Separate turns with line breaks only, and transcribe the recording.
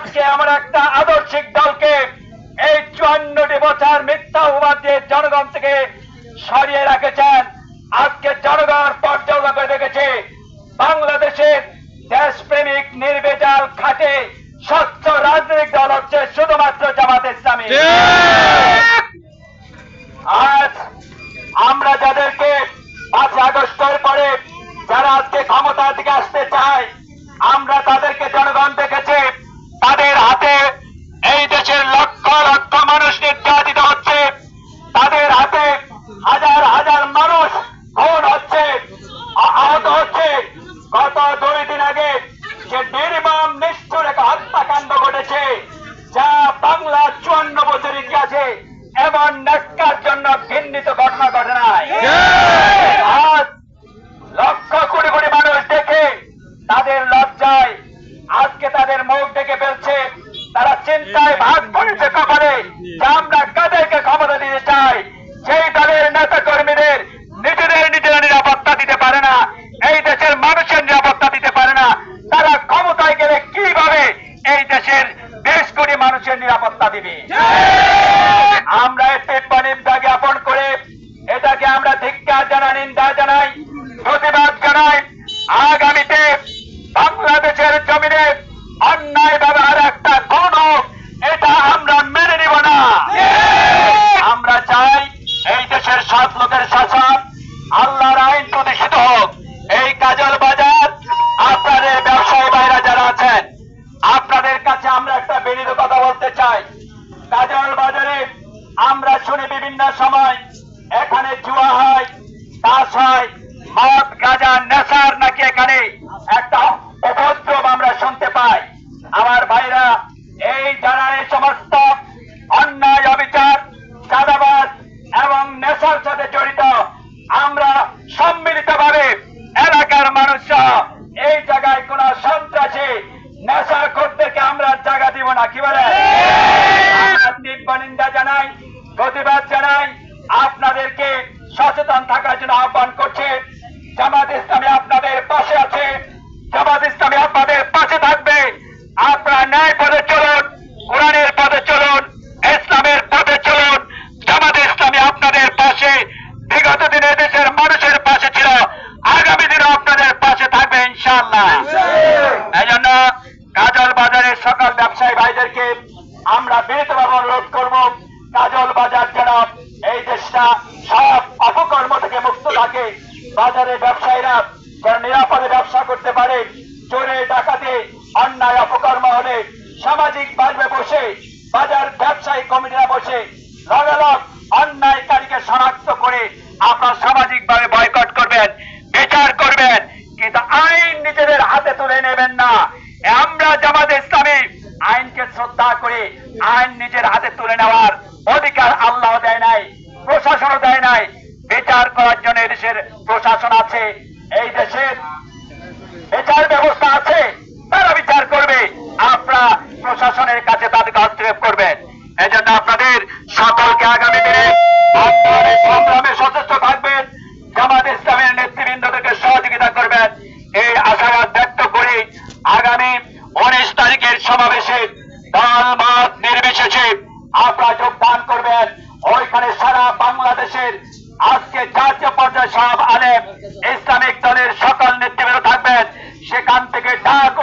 আজকে আমরা একটা আদর্শিক দলকে এই 54টি বছর মিথ্যা অপবাদ দিয়ে জনগণ থেকে সরিয়ে রেখেছেন। আজকে জনগণ পর্যবেক্ষণ করে দেখেছে বাংলাদেশের দেশপ্রেমিক নির্ভেজাল খাঁটি স্বচ্ছ রাজনৈতিক দল হচ্ছে শুধুমাত্র জামাত ইসলামী। আজ আমরা যাদেরকে 5 আগস্টের পরে যারা আজকে ক্ষমতার দিকে আসতে চায়, আমরা তাদেরকে জনগণ দেখেছে তাদের হাতে এই দেশের লক্ষ লক্ষ মানুষ নির্যাতিত হচ্ছে, তাদের হাতে হাজার হাজার মানুষ খুন হচ্ছে, আহত হচ্ছে। গত 2 দিন আগে যে নির্মম নিষ্ঠুর এক হত্যাকাণ্ড ঘটেছে যা বাংলা 54 বছর ইতিহাসে এমন ন্যাক্কার জন্য ঘৃণিত ঘটনা ঘটে নাই। আজ লক্ষ কোটি কোটি মানুষ দেখে তাদের লজ্জায় আজকে তাদের মুখ দেখে ফেলছে। তারা চিন্তায় ভাগ পড়েছে কপালে যে আমরা কাদেরকে ক্ষমতা দিতে চাই। সেই দলের নেতা কর্মীদের নিজেরা নিরাপত্তা দিতে পারে না, এই দেশের মানুষের নিরাপত্তা দিতে পারে না। তারা ক্ষমতায় গেলে কিভাবে এই দেশের 20 কোটি মানুষের নিরাপত্তা দিবে? আমরা তীব্র নিন্দা জ্ঞাপন করে এটাকে আমরা ধিক্কার জানাই, নিন্দা জানাই, প্রতিবাদ জানাই। আগামীতে বাংলাদেশের জমিনে অন্যায় ভাবে আর একটা খুন হোক, এটা আমরা মেনে নিব না। আমরা চাই এই দেশের সৎ লোকের শাসন, আল্লাহর আইন প্রতিষ্ঠিত হোক। এই কাজল বাজার আপনাদের ব্যবসায়ী ভাইরা যারা আছেন, আপনাদের কাছে আমরা একটা বিনীত কথা বলতে চাই। কাজল বাজারে আমরা শুনি বিভিন্ন সময় এখানে জুয়া হয়, তাস হয়, মদ গাঁজা নেশার নাকি এখানে একটা উপদ্রব আমরা শুনতে পাই। আমার ভাইরা, এই যারা এই সমস্ত অন্যায় অবিচার চাঁদাবাজ এবং নেশার সাথে জড়িত, আমরা সম্মিলিতভাবে এলাকার মানুষ এই জায়গায় কোন সন্ত্রাসী নেশা করতে আমরা জায়গা দিব না। কি বলে? তীব্র নিন্দা জানাই, প্রতিবাদ জানাই, আপনাদেরকে সচেতন থাকার জন্য আহ্বান করছে। জামাত ইসলামী আপনাদের পাশে আছে, জামাত ইসলামী আপনাদের পাশে থাকবে। আপনারা ন্যায় পথে চলুন, কোরআনের পথে চলুন, ইসলামের পথে চলুন। জামাত ইসলামী আপনাদের পাশে বিগত দিনে দেশের মানুষের পাশে ছিল, আগামী দিনে আপনাদের পাশে থাকবে ইনশাআল্লাহ। এই জন্য কাজল বাজারের সকল ব্যবসায়ী ভাইদেরকে আমরা বিনীতভাবে অনুরোধ করব, কাজল বাজার যেন এই দেশটা সব অপকর্ম থেকে মুক্ত থাকে। বাজারের ব্যবসায়ীরা যেন নিরাপদে ব্যবসা করতে পারে। চোরে ডাকাতি অন্যায় অপকর্ম হলে সামাজিক বাজবে বসে বাজার ব্যবসায়ী কমিটিরা বসে লগালগ অন্যায়কারীকে শনাক্ত করে আপনার সামাজিক ভাবে বয়কট করবেন, বিচার করবেন, কিন্তু আইন নিজেদের হাতে তুলে নেবেন না। আমরা জামাত ইসলামী আইনকে শ্রদ্ধা করে আইন নিজের হাতে তুলে নেওয়ার অধিকার আল্লাহ দেয় নাই, প্রশাসনও দেয় নাই। বিচার করার জন্য এদেশের প্রশাসন আছে, এই দেশের বিচার ব্যবস্থা আছে, তারা বিচার করবে। আপনারা প্রশাসনের কাছে তাদেরকে হস্তক্ষেপ করবেন। এই জন্য আপনাদের সকলকে আগামী দিনে আপনাদের সংগ্রামে সচেষ্ট থাকবেন, জামাত ইসলামের নেতৃবৃন্দদেরকে সহযোগিতা করবেন, এই আশাবাদ ব্যক্ত করে আগামী 19 তারিখের সমাবেশে দল মত নির্বিশেষে আপনারা যোগদান করবেন। ওইখানে সারা বাংলাদেশের আজকে জাতীয় পর্যায়ে সব আলেম ইসলামিক দলের সকল নেতৃবৃন্দ থাকবেন। সেখান থেকে ডাক